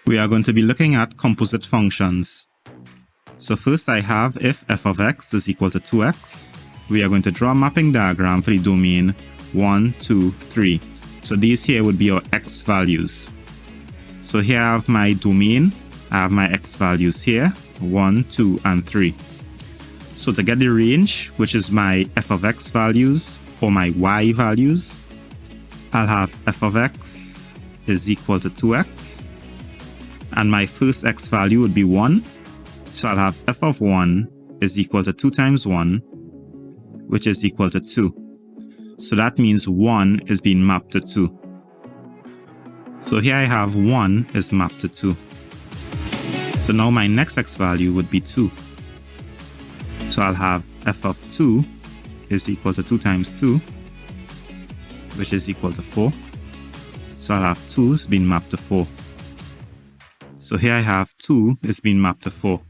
We are going to be looking at composite functions. So first I have if f of x is equal to 2x. We are going to draw a mapping diagram for the domain 1, 2, 3. So these here would be our x values. So here I have my domain. I have my x values here, 1, 2, and 3. So to get the range, which is my f of x values or my y values, I'll have f of x is equal to 2x. And my first x value would be 1. So I'll have f of 1 is equal to 2 times 1, which is equal to 2. So that means 1 is being mapped to 2. So here I have 1 is mapped to 2. So now my next x value would be 2. So I'll have f of 2 is equal to 2 times 2, which is equal to 4. So I'll have 2 is being mapped to 4. So here I have 2 is being mapped to 4.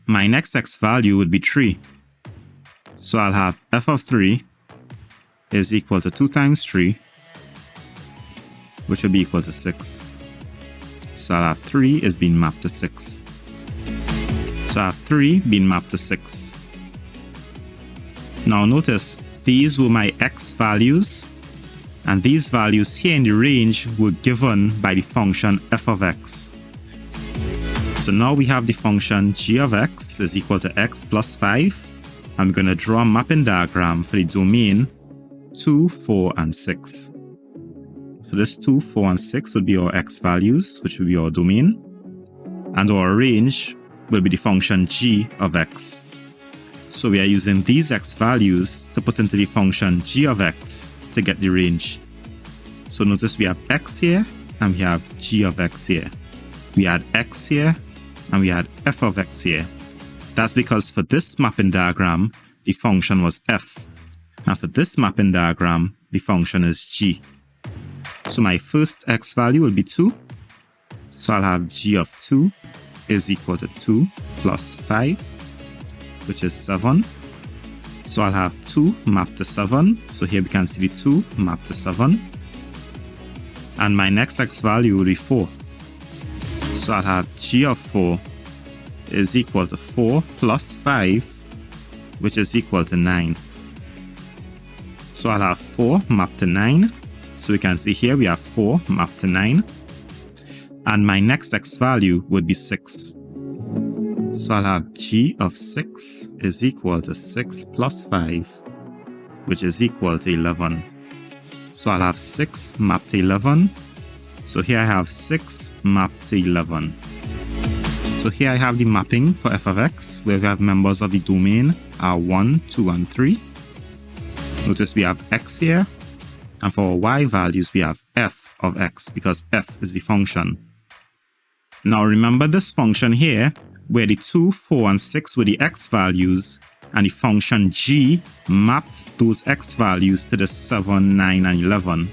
My next x value would be 3. So I'll have f of 3 is equal to 2 times 3, which will be equal to 6. So I'll have 3 is being mapped to 6. So I have 3 being mapped to 6. Now notice, these were my x values, and these values here in the range were given by the function f of x. So now we have the function g of x is equal to x plus 5. I'm going to draw a mapping diagram for the domain 2, 4, and 6. So this 2, 4, and 6 would be our x values, which will be our domain. And our range will be the function g of x. So we are using these x values to put into the function g of x to get the range. So notice we have x here and we have g of x here. We had x here and we had f of x here. That's because for this mapping diagram, the function was f. And for this mapping diagram, the function is g. So my first x value will be 2. So I'll have g of 2 is equal to 2 plus 5, which is 7. So I'll have 2 mapped to 7. So here we can see the 2 mapped to 7. And my next x value will be 4. So I'll have g of 4 is equal to 4 plus 5, which is equal to 9. So I'll have 4 mapped to 9. So we can see here we have 4 mapped to 9. And my next x value would be 6. So I'll have g of 6 is equal to 6 plus 5, which is equal to 11. So I'll have 6 mapped to 11. So here I have 6 mapped to 11. So here I have the mapping for f of x, where we have members of the domain are 1, 2, and 3. Notice we have x here. And for our y values, we have f of x, because f is the function. Now remember this function here, where the 2, 4, and 6 were the x values, and the function g mapped those x values to the 7, 9, and 11.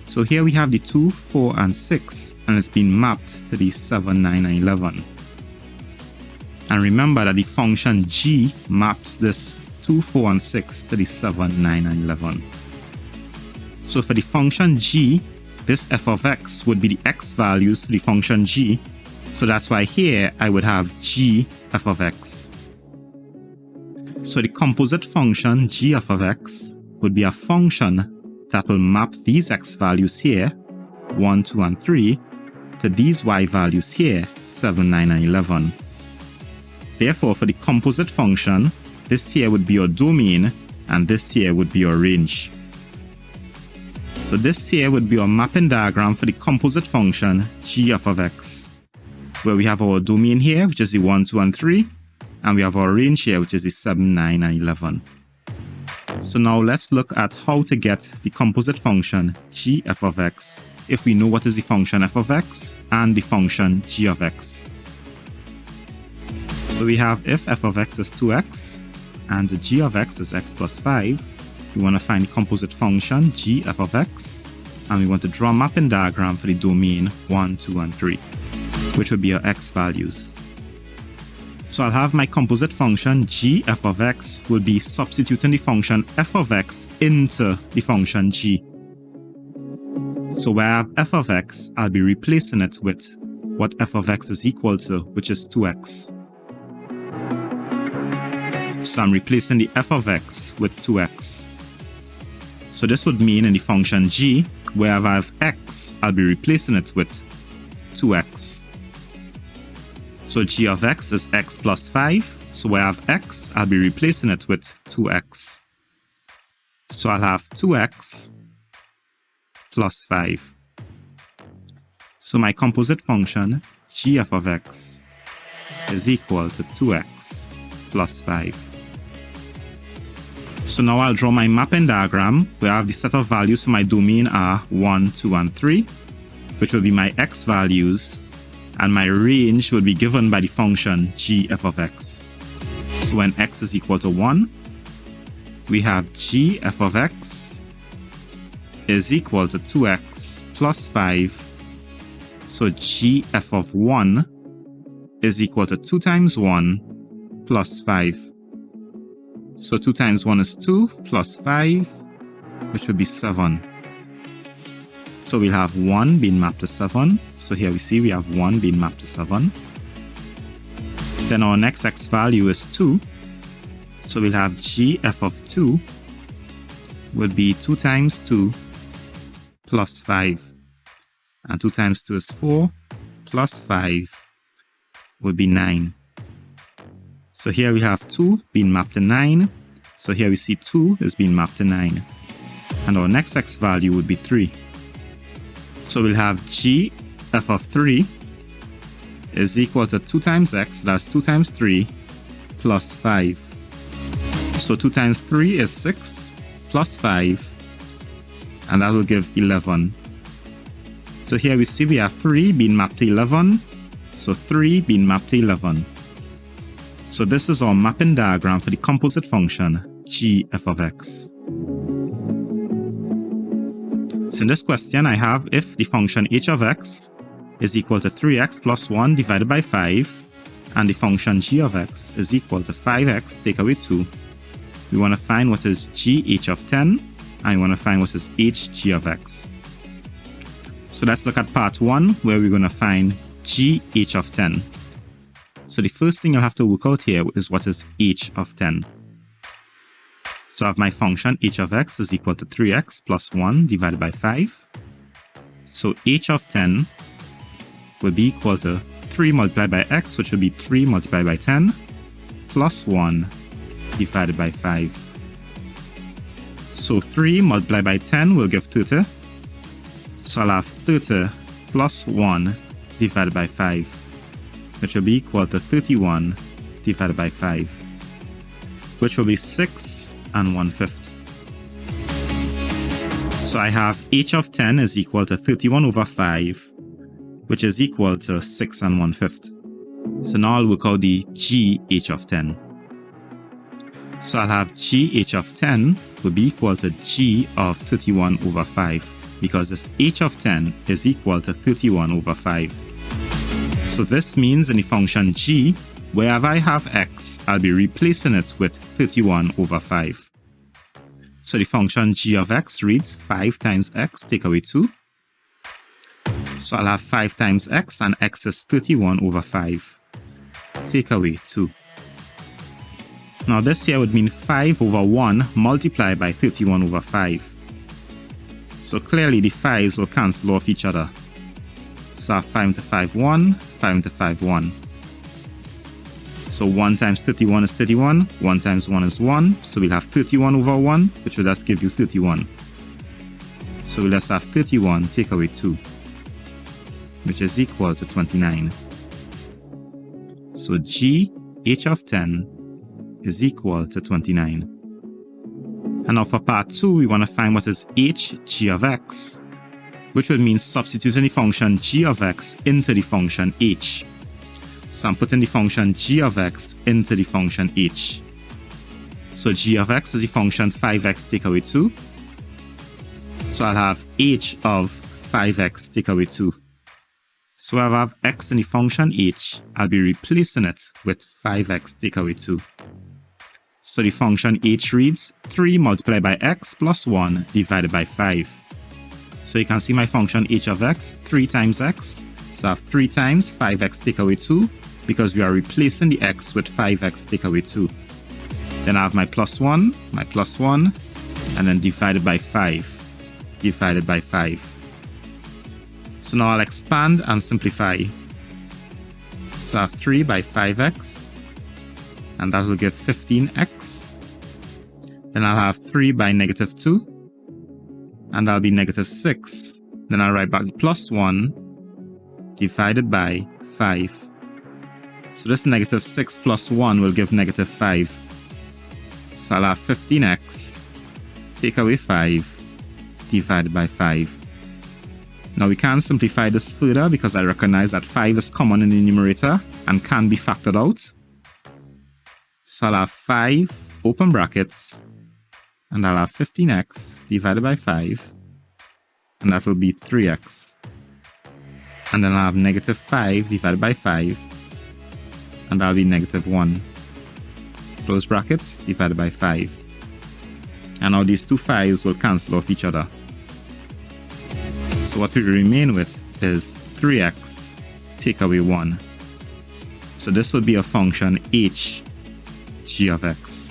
So here we have the 2, 4, and 6, and it's been mapped to the 7, 9, and 11. And remember that the function g maps this 2, 4, and 6 to the 7, 9, and 11. So for the function g, this f of x would be the x values for the function g. So that's why here I would have g f of x. So the composite function g f of x would be a function that will map these x values here, 1, 2, and 3, to these y values here, 7, 9, and 11. Therefore, for the composite function, this here would be your domain, and this here would be your range. So this here would be our mapping diagram for the composite function g f of x, where we have our domain here, which is the 1, 2, and 3, and we have our range here, which is the 7, 9, and 11. So now let's look at how to get the composite function g f of x if we know what is the function f of x and the function g of x. So we have if f of x is 2x and the g of x is x plus 5, we want to find the composite function g f of x, and we want to draw a mapping diagram for the domain 1, 2, and 3, which would be our x values. So I'll have my composite function g f of x will be substituting the function f of x into the function g. So where I have f of x, I'll be replacing it with what f of x is equal to, which is 2x. So I'm replacing the f of x with 2x. So this would mean in the function g, wherever I have x, I'll be replacing it with 2x. So g of x is x plus 5. So where I have x, I'll be replacing it with 2x. So I'll have 2x plus 5. So my composite function, gf of x, is equal to 2x plus 5. So now I'll draw my mapping diagram where I have the set of values for my domain are 1, 2, and 3, which will be my x values, and my range will be given by the function gf of x. So when x is equal to 1, we have gf of x is equal to 2x plus 5. So gf of 1 is equal to 2 times 1 plus 5. So 2 times 1 is 2 plus 5, which would be 7. So we'll have 1 being mapped to 7. So here we see we have 1 being mapped to 7. Then our next x value is 2. So we'll have gf of 2 would be 2 times 2 plus 5. And 2 times 2 is 4 plus 5 would be 9. So here we have 2 being mapped to 9. So here we see 2 is being mapped to 9. And our next x value would be 3. So we'll have gf of 3 is equal to 2 times x, that's 2 times 3, plus 5. So 2 times 3 is 6, plus 5, and that will give 11. So here we see we have 3 being mapped to 11, so 3 being mapped to 11. So this is our mapping diagram for the composite function gf of x. So in this question I have if the function h of x is equal to 3x plus 1 divided by 5, and the function g of x is equal to 5x take away 2. We want to find what is gh of 10, and we want to find what is hg of x. So let's look at part 1 where we're going to find gh of 10. So the first thing you'll have to work out here is what is h of 10. So I have my function h of x is equal to 3x plus 1 divided by 5. So h of 10 will be equal to 3 multiplied by x, which will be 3 multiplied by 10, plus 1 divided by 5. So 3 multiplied by 10 will give 30. So I'll have 30 plus 1 divided by 5, which will be equal to 31 divided by 5, which will be 6 and 1/5. So I have h of 10 is equal to 31 over 5, which is equal to 6 and 1/5. So now I'll work out the gh of 10. So I'll have gh of 10 will be equal to g of 31 over 5, because this h of 10 is equal to 31 over 5. So this means in the function g, wherever I have x, I'll be replacing it with 31 over 5. So the function g of x reads 5 times x take away 2. So I'll have 5 times x, and x is 31 over 5. Take away 2. Now this here would mean 5 over 1 multiplied by 31 over 5. So clearly the 5's will cancel off each other. So I have 5 into 5, 1, 5 into 5, 1. So 1 times 31 is 31, 1 times 1 is 1, so we'll have 31 over 1, which will just give you 31. So we'll just have 31 take away 2, which is equal to 29. So g h of 10 is equal to 29. And now for part 2, we want to find what is h g of x, which would mean substituting the function g of x into the function h. So I'm putting the function g of x into the function h. So g of x is the function 5x take away 2. So I'll have h of 5x take away 2. So if I have x in the function h, I'll be replacing it with 5x take away 2. So the function h reads 3 multiplied by x plus 1 divided by 5. So you can see my function h of x, 3 times x So I have 3 times 5x take away 2, because we are replacing the x with 5x take away 2. Then I have my plus 1, and then divided by 5, divided by 5. So now I'll expand and simplify. So I have 3 by 5x, and that will give 15x. Then I'll have 3 by negative 2, and that'll be negative 6. Then I'll write back plus 1 divided by 5. So this negative 6 plus 1 will give negative 5. So I'll have 15x, take away 5, divided by 5. Now we can simplify this further because I recognize that 5 is common in the numerator and can be factored out. So I'll have 5, open brackets, and I'll have 15x divided by 5, and that will be 3x. And then I'll have negative 5 divided by 5, and that'll be negative 1. Close brackets, divided by 5. And now these two 5s will cancel off each other. So what we remain with is 3x take away 1. So this would be a function h g of x.